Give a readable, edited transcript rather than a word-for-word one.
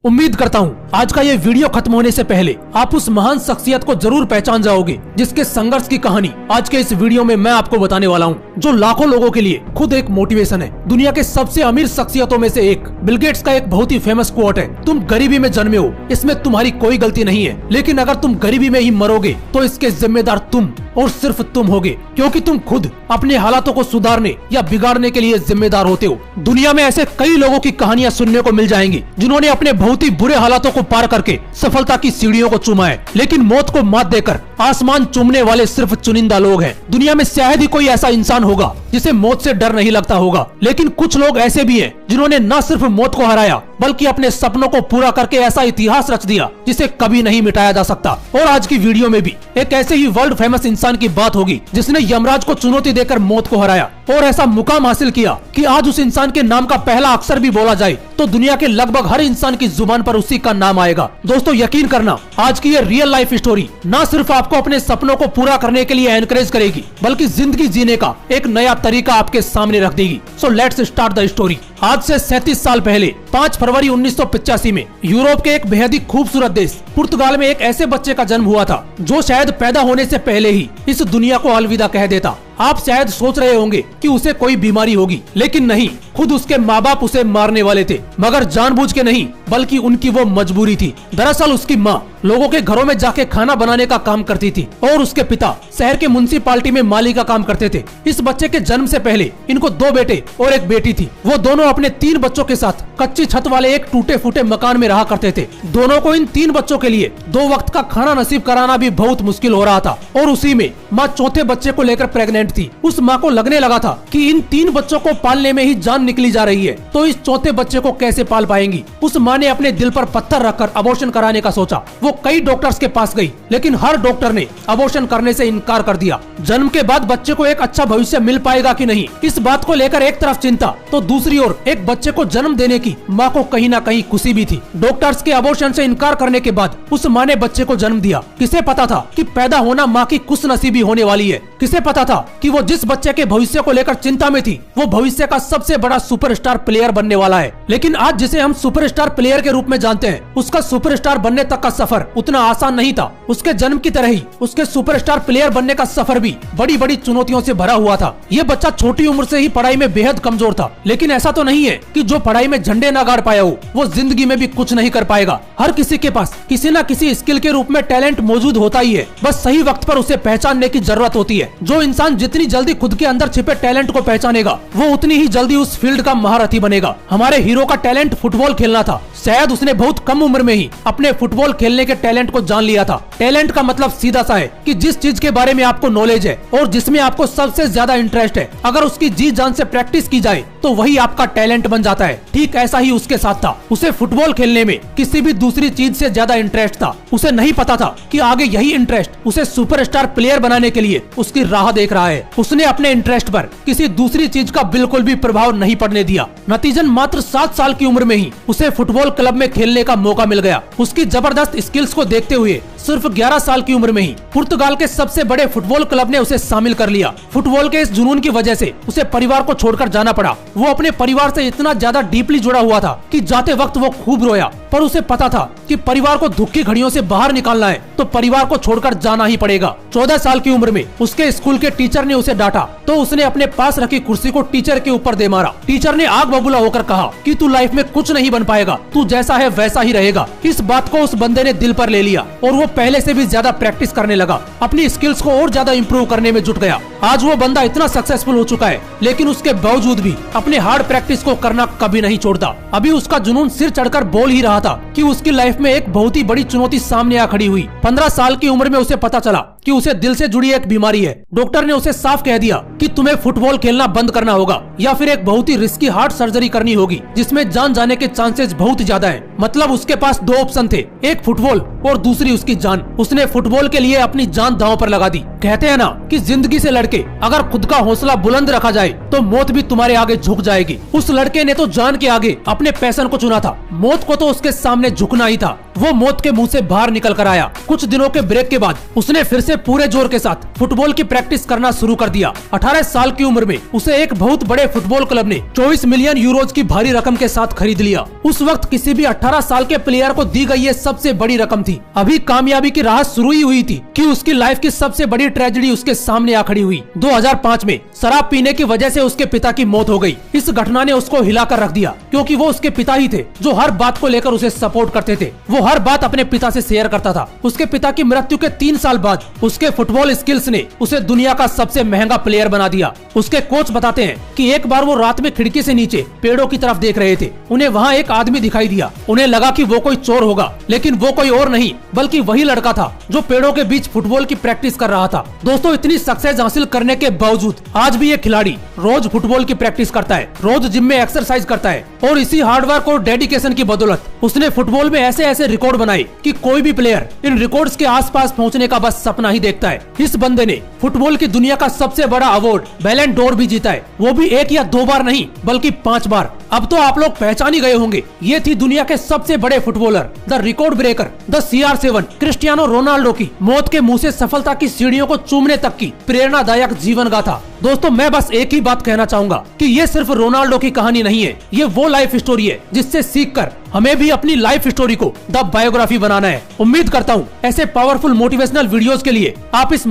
उम्मीद करता हूँ आज का ये वीडियो खत्म होने से पहले आप उस महान शख्सियत को जरूर पहचान जाओगे जिसके संघर्ष की कहानी आज के इस वीडियो में मैं आपको बताने वाला हूँ, जो लाखों लोगों के लिए खुद एक मोटिवेशन है। दुनिया के सबसे अमीर शख्सियतों में से एक बिल गेट्स का एक बहुत ही फेमस कोट है, तुम गरीबी में जन्मे हो, इसमें तुम्हारी कोई गलती नहीं है, लेकिन अगर तुम गरीबी में ही मरोगे तो इसके जिम्मेदार तुम और सिर्फ तुम होगे, क्योंकि तुम खुद अपने हालातों को सुधारने या बिगाड़ने के लिए जिम्मेदार होते हो। दुनिया में ऐसे कई लोगों की कहानियां सुनने को मिल जाएंगी जिन्होंने अपने बहुत ही बुरे हालातों को पार करके सफलता की सीढ़ियों को चूमा है, लेकिन मौत को मात देकर आसमान चूमने वाले सिर्फ चुनिंदा लोग हैं। दुनिया में शायद ही कोई ऐसा इंसान होगा जिसे मौत से डर नहीं लगता होगा, लेकिन कुछ लोग ऐसे भी हैं जिन्होंने न सिर्फ मौत को हराया बल्कि अपने सपनों को पूरा करके ऐसा इतिहास रच दिया जिसे कभी नहीं मिटाया जा सकता। और आज की वीडियो में भी एक ऐसे ही वर्ल्ड फेमस इंसान की बात होगी जिसने यमराज को चुनौती देकर मौत को हराया और ऐसा मुकाम हासिल किया कि आज उस इंसान के नाम का पहला अक्षर भी बोला जाए तो दुनिया के लगभग हर इंसान की जुबान पर उसी का नाम आएगा। दोस्तों यकीन करना, आज की ये रियल लाइफ स्टोरी न सिर्फ आपको अपने सपनों को पूरा करने के लिए एनकरेज करेगी बल्कि जिंदगी जीने का एक नया तरीका आपके सामने रख देगी। So let's start the story. आज से 37 साल पहले 5 फरवरी 1985 में यूरोप के एक बेहद ही खूबसूरत देश पुर्तगाल में एक ऐसे बच्चे का जन्म हुआ था जो शायद पैदा होने से पहले ही इस दुनिया को अलविदा कह देता। आप शायद सोच रहे होंगे कि उसे कोई बीमारी होगी, लेकिन नहीं, खुद उसके माँ बाप उसे मारने वाले थे, मगर जानबूझ के नहीं बल्कि उनकी वो मजबूरी थी। दरअसल उसकी माँ लोगों के घरों में जाके खाना बनाने का काम करती थी और उसके पिता शहर के म्युनिसिपालिटी में माली का काम करते थे। इस बच्चे के जन्म से पहले इनको 2 बेटे और एक बेटी थी। वो दोनों अपने 3 बच्चों के साथ कच्ची छत वाले एक टूटे फूटे मकान में रहा करते थे। दोनों को इन 3 बच्चों के लिए 2 वक्त का खाना नसीब कराना भी बहुत मुश्किल हो रहा था और उसी में माँ चौथे बच्चे को लेकर प्रेग्नेंट थी। उस माँ को लगने लगा था कि इन 3 बच्चों को पालने में ही जान निकली जा रही है, तो इस चौथे बच्चे को कैसे पाल पाएंगी। उस माँ ने अपने दिल पर पत्थर रखकर अबॉर्शन कराने का सोचा। वो कई डॉक्टर्स के पास गई, लेकिन हर डॉक्टर ने अबॉर्शन करने से इनकार कर दिया। जन्म के बाद बच्चे को एक अच्छा भविष्य मिल पाएगा कि नहीं, इस बात को लेकर एक तरफ चिंता तो दूसरी ओर एक बच्चे को जन्म देने की माँ को कहीं ना कहीं खुशी भी थी। डॉक्टर्स के अबॉर्शन से इनकार करने के बाद उस माँ ने बच्चे को जन्म दिया। किसे पता था कि पैदा होना माँ की खुशनसीबी होने वाली है। किसे पता था कि वो जिस बच्चे के भविष्य को लेकर चिंता में थी वो भविष्य का सबसे बड़ा सुपरस्टार प्लेयर बनने वाला है। लेकिन आज जिसे हम सुपरस्टार प्लेयर के रूप में जानते हैं, उसका सुपरस्टार बनने तक का सफर उतना आसान नहीं था। उसके जन्म की तरह ही उसके सुपरस्टार प्लेयर बनने का सफर भी बड़ी बड़ी चुनौतियों से भरा हुआ था। ये बच्चा छोटी उम्र से ही पढ़ाई में बेहद कमजोर था, लेकिन ऐसा तो नहीं है कि जो पढ़ाई में झंडे ना गाड़ पाया हो वो जिंदगी में भी कुछ नहीं कर पाएगा। हर किसी के पास किसी न किसी स्किल के रूप में टैलेंट मौजूद होता ही है, बस सही वक्त पर उसे पहचानने की जरूरत होती है। जो इंसान जितनी जल्दी खुद के अंदर छिपे टैलेंट को पहचानेगा वो उतनी ही जल्दी उस फील्ड का महारथी बनेगा। हमारे हीरो का टैलेंट फुटबॉल खेलना था। शायद उसने बहुत कम उम्र में ही अपने फुटबॉल खेलने के टैलेंट को जान लिया था। टैलेंट का मतलब सीधा सा है कि जिस चीज के बारे में आपको नॉलेज है और जिसमें आपको सबसे ज्यादा इंटरेस्ट है, अगर उसकी जी जान से प्रैक्टिस की जाए तो वही आपका टैलेंट बन जाता है। ठीक ऐसा ही उसके साथ था। उसे फुटबॉल खेलने में किसी भी दूसरी चीज से ज्यादा इंटरेस्ट था। उसे नहीं पता था कि आगे यही इंटरेस्ट उसे सुपरस्टार प्लेयर बनाने के लिए उसकी राह देख रहा है। उसने अपने इंटरेस्ट पर किसी दूसरी चीज का बिल्कुल भी प्रभाव नहीं पड़ने दिया। नतीजन मात्र 7 साल की उम्र में ही उसे फुटबॉल क्लब में खेलने का मौका मिल गया। उसकी जबरदस्त स्किल्स को देखते हुए सिर्फ 11 साल की उम्र में ही पुर्तगाल के सबसे बड़े फुटबॉल क्लब ने उसे शामिल कर लिया। फुटबॉल के इस जुनून की वजह से उसे परिवार को छोड़कर जाना पड़ा। वो अपने परिवार से इतना ज्यादा डीपली जुड़ा हुआ था कि जाते वक्त वो खूब रोया, पर उसे पता था कि परिवार को दुख की घड़ियों से बाहर निकालना है तो परिवार को छोड़कर जाना ही पड़ेगा। 14 साल की उम्र में उसके स्कूल के टीचर ने उसे डांटा तो उसने अपने पास रखी कुर्सी को टीचर के ऊपर दे मारा। टीचर ने आग बबूला होकर कहा कि तू लाइफ में कुछ नहीं बन पाएगा, तू जैसा है वैसा ही रहेगा। इस बात को उस बंदे ने दिल पर ले लिया और वो पहले से भी ज्यादा प्रैक्टिस करने लगा, अपनी स्किल्स को और ज्यादा इंप्रूव करने में जुट गया। आज वो बंदा इतना सक्सेसफुल हो चुका है, लेकिन उसके बावजूद भी अपने हार्ड प्रैक्टिस को करना कभी नहीं छोड़ता। अभी उसका जुनून सिर चढ़कर बोल ही रहा था कि उसकी लाइफ में एक बहुत ही बड़ी चुनौती सामने आ खड़ी हुई। 15 साल की उम्र में उसे पता चला कि उसे दिल से जुड़ी एक बीमारी है। डॉक्टर ने उसे साफ कह दिया कि तुम्हें फुटबॉल खेलना बंद करना होगा या फिर एक बहुत ही रिस्की हार्ट सर्जरी करनी होगी जिसमें जान जाने के चांसेस बहुत ज्यादा हैं। मतलब उसके पास 2 ऑप्शन थे, एक फुटबॉल और दूसरी उसकी जान। उसने फुटबॉल के लिए अपनी जान दांव पर लगा दी। कहते हैं ना कि जिंदगी से लड़के अगर खुद का हौसला बुलंद रखा जाए तो मौत भी तुम्हारे आगे झुक जाएगी। उस लड़के ने तो जान के आगे अपने पैशन को चुना था। मौत को तो उसके सामने झुकना ही था। वो मौत के मुंह से बाहर निकल कर आया। कुछ दिनों के ब्रेक के बाद उसने फिर से पूरे जोर के साथ फुटबॉल की प्रैक्टिस करना शुरू कर दिया। 18 साल की उम्र में उसे एक बहुत बड़े फुटबॉल क्लब ने 24 मिलियन यूरोज की भारी रकम के साथ खरीद लिया। उस वक्त किसी भी 18 साल के प्लेयर को दी गई ये सबसे बड़ी रकम थी। अभी कामयाबी की राह शुरू ही हुई थी कि उसकी लाइफ की सबसे बड़ी ट्रेजेडी उसके सामने आ खड़ी हुई। 2005 में शराब पीने की वजह से उसके पिता की मौत हो गई। इस घटना ने उसको हिलाकर रख दिया, क्योंकि वो उसके पिता ही थे जो हर बात को लेकर उसे सपोर्ट करते थे। वो हर बात अपने पिता से शेयर करता था। उसके पिता की मृत्यु के 3 साल बाद उसके फुटबॉल स्किल्स ने उसे दुनिया का सबसे महंगा प्लेयर बना दिया। उसके कोच बताते हैं कि एक बार वो रात में खिड़की से नीचे पेड़ों की तरफ देख रहे थे। उन्हें वहाँ एक आदमी दिखाई दिया। उन्हें लगा कि वो कोई चोर होगा, लेकिन वो कोई और नहीं बल्कि वही लड़का था जो पेड़ों के बीच फुटबॉल की प्रैक्टिस कर रहा था। दोस्तों, इतनी सक्सेस हासिल करने के बावजूद आज भी ये खिलाड़ी रोज फुटबॉल की प्रैक्टिस करता है, रोज जिम में एक्सरसाइज करता है और इसी हार्डवर्क और डेडिकेशन की बदौलत उसने फुटबॉल में ऐसे ऐसे रिकॉर्ड बनाए कि कोई भी प्लेयर इन रिकॉर्ड्स के आसपास पहुंचने का बस सपना ही देखता है। इस बंदे ने फुटबॉल की दुनिया का सबसे बड़ा अवार्ड बैलन डोर भी जीता है, वो भी 1 या 2 बार नहीं बल्कि 5 बार। अब तो आप लोग पहचान ही गए होंगे, ये थी दुनिया के सबसे बड़े footballer, the record breaker, the CR7 Cristiano Ronaldo की मौत के मुंह से सफलता की सीढ़ियों को चूमने तक की प्रेरणादायक जीवन गाथा। दोस्तों, मैं बस एक ही बात कहना चाहूंगा कि ये सिर्फ रोनाल्डो की कहानी नहीं है, ये वो लाइफ स्टोरी है जिससे सीखकर हमें भी अपनी लाइफ स्टोरी को द बायोग्राफी बनाना है। उम्मीद करता हूँ ऐसे पावरफुल मोटिवेशनल वीडियोस के लिए आप इस